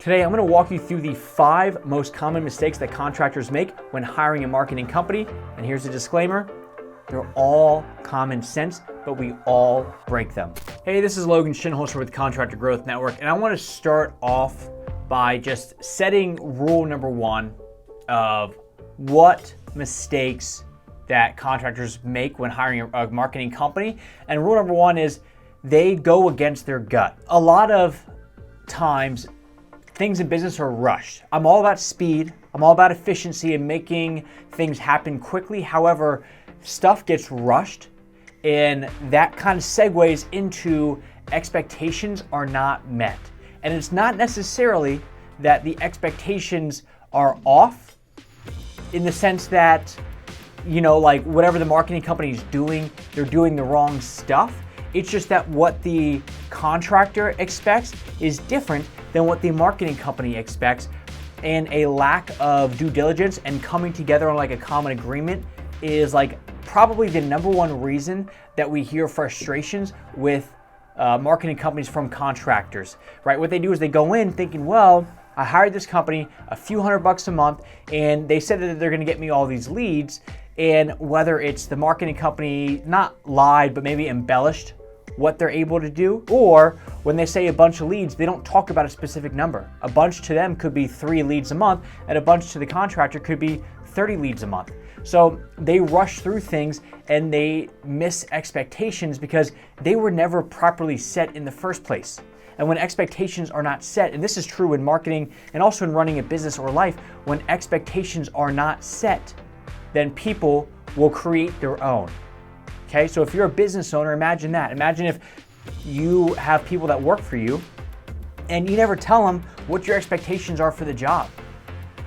Today, I'm going to walk you through the 5 most common mistakes that contractors make when hiring a marketing company. And here's a disclaimer. They're all common sense, but we all break them. Hey, this is Logan Shinholster with Contractor Growth Network, and I want to start off by just setting rule number 1 of what mistakes that contractors make when hiring a marketing company. And rule number 1 is they go against their gut. A lot of times, things in business are rushed. I'm all about speed. I'm all about efficiency and making things happen quickly. However, stuff gets rushed, and that kind of segues into expectations are not met. And it's not necessarily that the expectations are off in the sense that, like whatever the marketing company is doing, they're doing the wrong stuff. It's just that what the contractor expects is different than what the marketing company expects, and a lack of due diligence and coming together on like a common agreement is like probably the number 1 reason that we hear frustrations with marketing companies from contractors, right? What they do is they go in thinking, well, I hired this company a few $100 a month, and they said that they're going to get me all these leads, and whether it's the marketing company not lied, but maybe embellished what they're able to do, or when they say a bunch of leads, they don't talk about a specific number. A bunch to them could be 3 leads a month, and a bunch to the contractor could be 30 leads a month. So they rush through things and they miss expectations because they were never properly set in the first place. And when expectations are not set, and this is true in marketing and also in running a business or life, when expectations are not set, then people will create their own. Okay, so if you're a business owner, imagine that. Imagine if you have people that work for you and you never tell them what your expectations are for the job,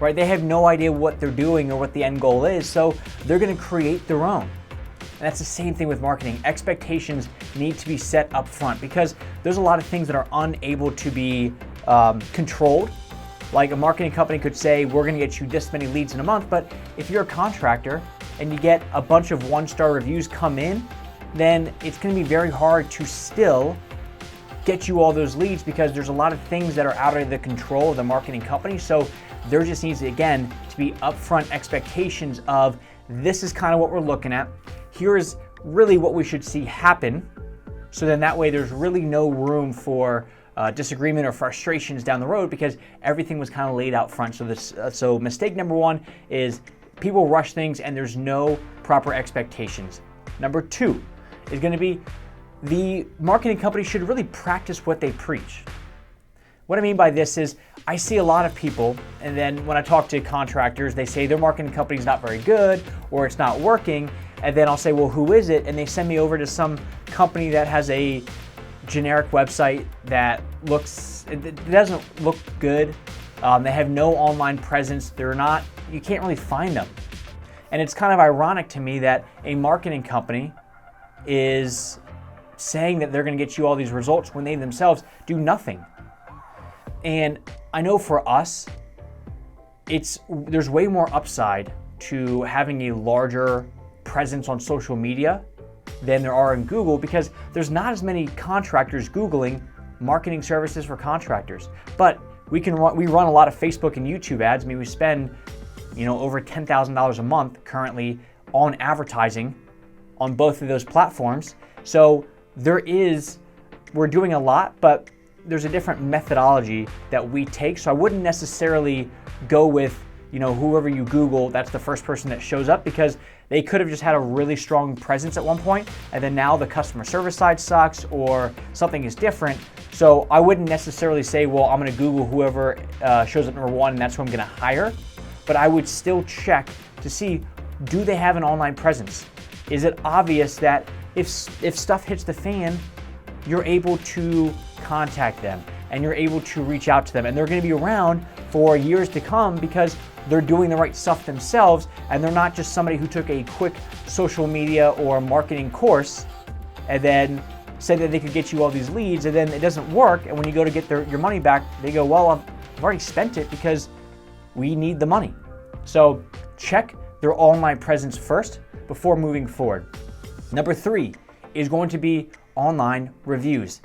right? They have no idea what they're doing or what the end goal is, so they're gonna create their own. And that's the same thing with marketing. Expectations need to be set up front because there's a lot of things that are unable to be controlled. Like a marketing company could say, we're gonna get you this many leads in a month, but if you're a contractor and you get a bunch of 1-star reviews come in, then it's gonna be very hard to still get you all those leads because there's a lot of things that are out of the control of the marketing company. So there just needs, again, to be upfront expectations of this is kind of what we're looking at. Here is really what we should see happen. So then that way there's really no room for disagreement or frustrations down the road because everything was kind of laid out front. So mistake number 1 is people rush things and there's no proper expectations. Number 2 is going to be the marketing company should really practice what they preach. What I mean by this is I see a lot of people, and then when I talk to contractors, they say their marketing company is not very good or it's not working. And then I'll say, well, who is it? And they send me over to some company that has a generic website that it doesn't look good. They have no online presence. You can't really find them. And it's kind of ironic to me that a marketing company is saying that they're going to get you all these results when they themselves do nothing. And I know for us, there's way more upside to having a larger presence on social media than there are in Google because there's not as many contractors Googling marketing services for contractors. But we run a lot of Facebook and YouTube ads. I mean, we spend over $10,000 a month currently on advertising on both of those platforms. So we're doing a lot, but there's a different methodology that we take. So I wouldn't necessarily go with, whoever you Google, that's the first person that shows up because they could have just had a really strong presence at one point and then now the customer service side sucks or something is different. So I wouldn't necessarily say, well, I'm gonna Google whoever shows up number 1 and that's who I'm gonna hire. But I would still check to see, do they have an online presence? Is it obvious that if stuff hits the fan, you're able to contact them and you're able to reach out to them and they're going to be around for years to come because they're doing the right stuff themselves and they're not just somebody who took a quick social media or marketing course and then said that they could get you all these leads and then it doesn't work, and when you go to get your money back, they go, well, I've already spent it because we need the money. So check their online presence first before moving forward. Number 3 is going to be online reviews.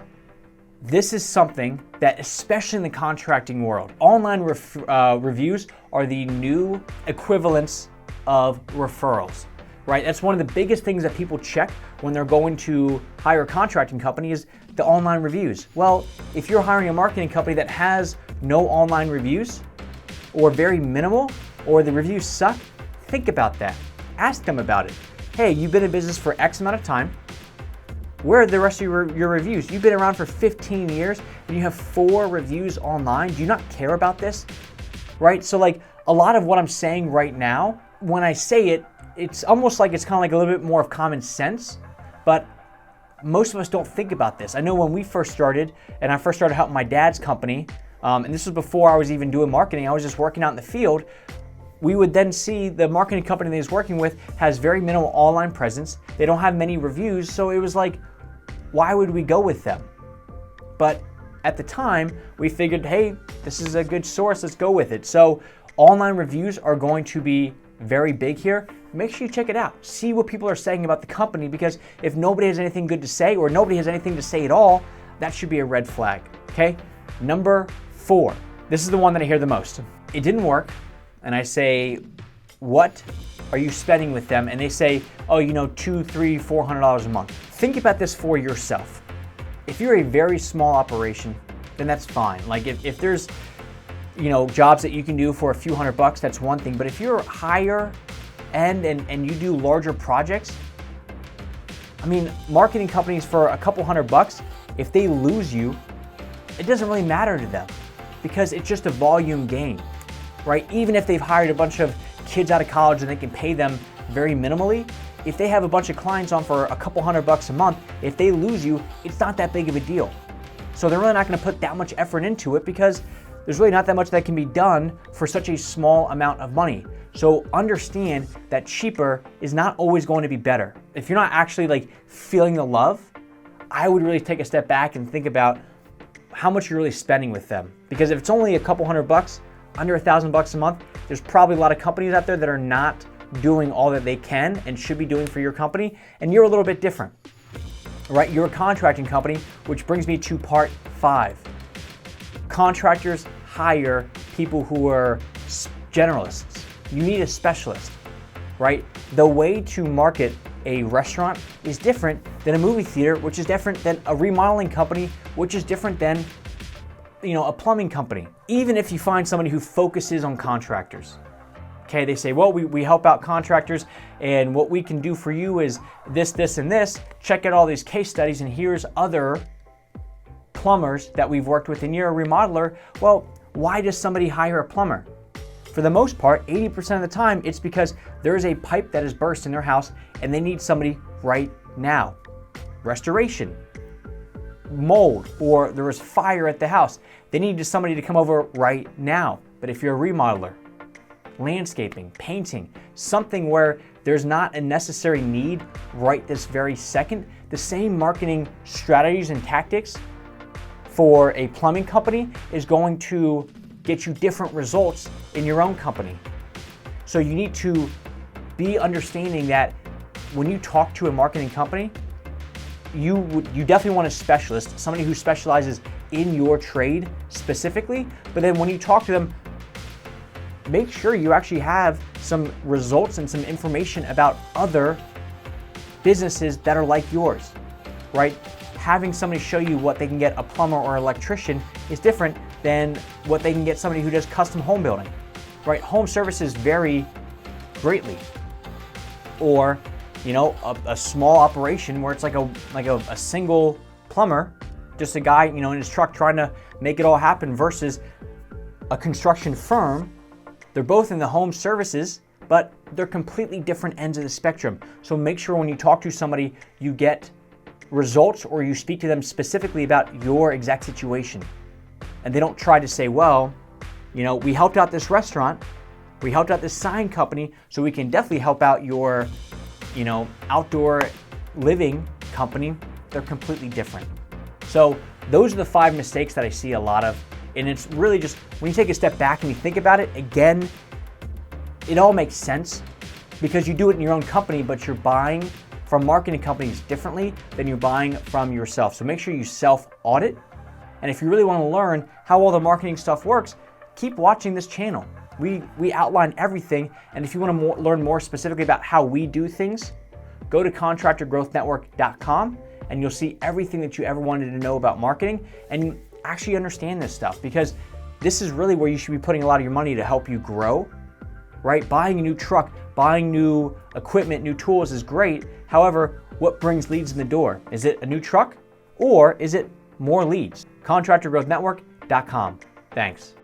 This is something that, especially in the contracting world, online reviews are the new equivalents of referrals, right? That's one of the biggest things that people check when they're going to hire a contracting company is the online reviews. Well, if you're hiring a marketing company that has no online reviews or very minimal, or the reviews suck, think about that. Ask them about it. Hey, you've been in business for X amount of time. Where are the rest of your reviews? You've been around for 15 years and you have 4 reviews online. Do you not care about this? Right? So like a lot of what I'm saying right now, when I say it, it's almost like it's kind of like a little bit more of common sense, but most of us don't think about this. I know when we first started, and I first started helping my dad's company, and this was before I was even doing marketing, I was just working out in the field, we would then see the marketing company that he was working with has very minimal online presence. They don't have many reviews, so it was like, why would we go with them? But at the time, we figured, hey, this is a good source, let's go with it. So online reviews are going to be very big here. Make sure you check it out. See what people are saying about the company, because if nobody has anything good to say or nobody has anything to say at all, that should be a red flag, okay? Number 4, this is the one that I hear the most. It didn't work. And I say, what are you spending with them? And they say, oh, $200, $300, $400 a month. Think about this for yourself. If you're a very small operation, then that's fine. Like if there's, jobs that you can do for a few $100, that's one thing. But if you're higher end and you do larger projects, marketing companies for a couple $100, if they lose you, it doesn't really matter to them because it's just a volume game. Right? Even if they've hired a bunch of kids out of college and they can pay them very minimally, if they have a bunch of clients on for a couple $100 a month, if they lose you, it's not that big of a deal. So they're really not going to put that much effort into it because there's really not that much that can be done for such a small amount of money. So understand that cheaper is not always going to be better. If you're not actually feeling the love, I would really take a step back and think about how much you're really spending with them. Because if it's only a couple $100, under $1,000 a month, there's probably a lot of companies out there that are not doing all that they can and should be doing for your company, and you're a little bit different, right? You're a contracting company, which brings me to part 5. Contractors hire people who are generalists. You need a specialist, right? The way to market a restaurant is different than a movie theater, which is different than a remodeling company, which is different than a plumbing company. Even if you find somebody who focuses on contractors, okay, they say, well, we help out contractors and what we can do for you is this, this, and this. Check out all these case studies and here's other plumbers that we've worked with and you're a remodeler. Well, why does somebody hire a plumber? For the most part, 80% of the time, it's because there is a pipe that has burst in their house and they need somebody right now. Restoration, mold, or there was fire at the house. They needed somebody to come over right now. But if you're a remodeler, landscaping, painting, something where there's not a necessary need right this very second, the same marketing strategies and tactics for a plumbing company is going to get you different results in your own company. So you need to be understanding that when you talk to a marketing company, you definitely want a specialist, somebody who specializes in your trade specifically, but then when you talk to them, make sure you actually have some results and some information about other businesses that are like yours, right? Having somebody show you what they can get a plumber or electrician is different than what they can get somebody who does custom home building, right? Home services vary greatly. Or a small operation where it's like a single plumber, just a guy, in his truck trying to make it all happen versus a construction firm. They're both in the home services, but they're completely different ends of the spectrum. So make sure when you talk to somebody, you get results or you speak to them specifically about your exact situation. And they don't try to say, well, we helped out this restaurant, we helped out this sign company, so we can definitely help out your outdoor living company. They're completely different. So those are the 5 mistakes that I see a lot of. And it's really just, when you take a step back and you think about it, again, it all makes sense because you do it in your own company, but you're buying from marketing companies differently than you're buying from yourself. So make sure you self-audit And if you really want to learn how all the marketing stuff works, keep watching this channel. We outline everything, and if you want to learn more specifically about how we do things, go to contractorgrowthnetwork.com and you'll see everything that you ever wanted to know about marketing and actually understand this stuff, because this is really where you should be putting a lot of your money to help you grow, right? Buying a new truck, buying new equipment, new tools is great. However, what brings leads in the door? Is it a new truck or is it more leads? Contractorgrowthnetwork.com. Thanks.